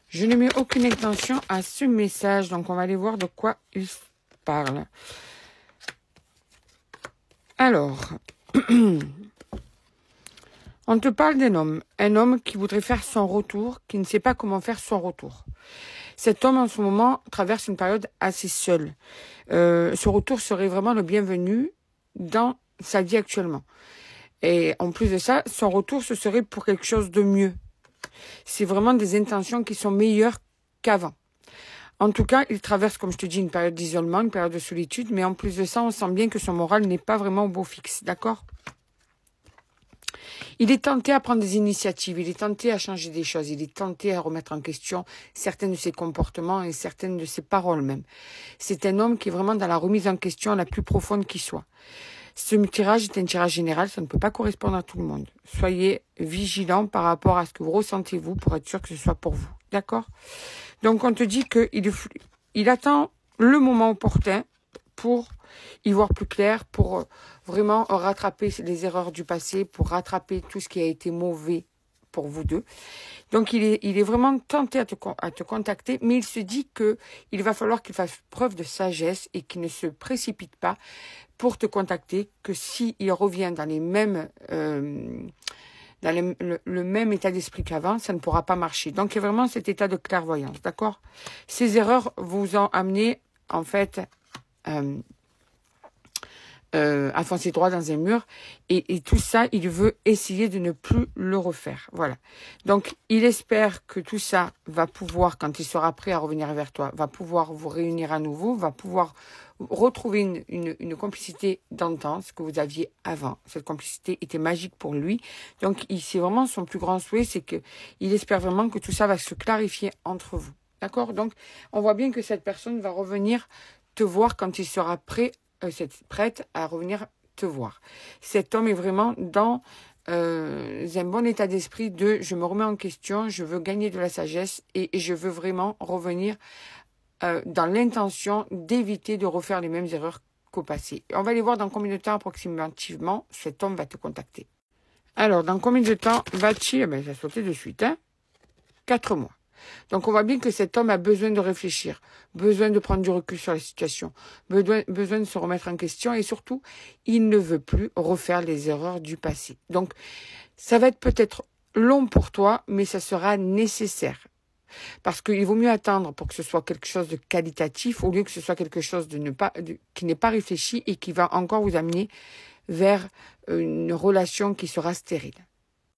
Je ne mets aucune intention à ce message, donc on va aller voir de quoi il parle. Alors, on te parle un homme qui voudrait faire son retour, qui ne sait pas comment faire son retour. Cet homme, en ce moment, traverse une période assez seule. Ce retour serait vraiment le bienvenu dans sa vie actuellement. Et en plus de ça, son retour, ce serait pour quelque chose de mieux. C'est vraiment des intentions qui sont meilleures qu'avant. En tout cas, il traverse, comme je te dis, une période d'isolement, une période de solitude, mais en plus de ça, on sent bien que son moral n'est pas vraiment au beau fixe, d'accord ? Il est tenté à prendre des initiatives, il est tenté à changer des choses, il est tenté à remettre en question certains de ses comportements et certaines de ses paroles même. C'est un homme qui est vraiment dans la remise en question la plus profonde qui soit. Ce tirage est un tirage général, ça ne peut pas correspondre à tout le monde. Soyez vigilants par rapport à ce que vous ressentez vous pour être sûr que ce soit pour vous. D'accord ? Donc on te dit qu'il attend le moment opportun pour y voir plus clair, pour vraiment rattraper les erreurs du passé, pour rattraper tout ce qui a été mauvais pour vous deux. Donc il est vraiment tenté à te contacter, mais il se dit qu'il va falloir qu'il fasse preuve de sagesse et qu'il ne se précipite pas pour te contacter, que s'il revient dans les mêmes le même état d'esprit qu'avant, ça ne pourra pas marcher. Donc il y a vraiment cet état de clairvoyance, d'accord ? Ces erreurs vous ont amené en fait à foncer droit dans un mur, et tout ça, il veut essayer de ne plus le refaire. Voilà. Donc, il espère que tout ça va pouvoir, quand il sera prêt à revenir vers toi, va pouvoir vous réunir à nouveau, va pouvoir retrouver une complicité d'antan, ce que vous aviez avant. Cette complicité était magique pour lui. Donc, c'est vraiment son plus grand souhait, c'est que il espère vraiment que tout ça va se clarifier entre vous. D'accord ? Donc, on voit bien que cette personne va revenir te voir quand il sera prête à revenir te voir. Cet homme est vraiment dans un bon état d'esprit de je me remets en question, je veux gagner de la sagesse et je veux vraiment revenir dans l'intention d'éviter de refaire les mêmes erreurs qu'au passé. On va aller voir dans combien de temps approximativement cet homme va te contacter. Alors, dans combien de temps va-t-il... Ben, ça a sauté de suite, 4 mois. Donc, on voit bien que cet homme a besoin de réfléchir, besoin de prendre du recul sur la situation, besoin de se remettre en question et surtout, il ne veut plus refaire les erreurs du passé. Donc, ça va être peut-être long pour toi, mais ça sera nécessaire. Parce qu'il vaut mieux attendre pour que ce soit quelque chose de qualitatif au lieu que ce soit quelque chose qui n'est pas réfléchi et qui va encore vous amener vers une relation qui sera stérile.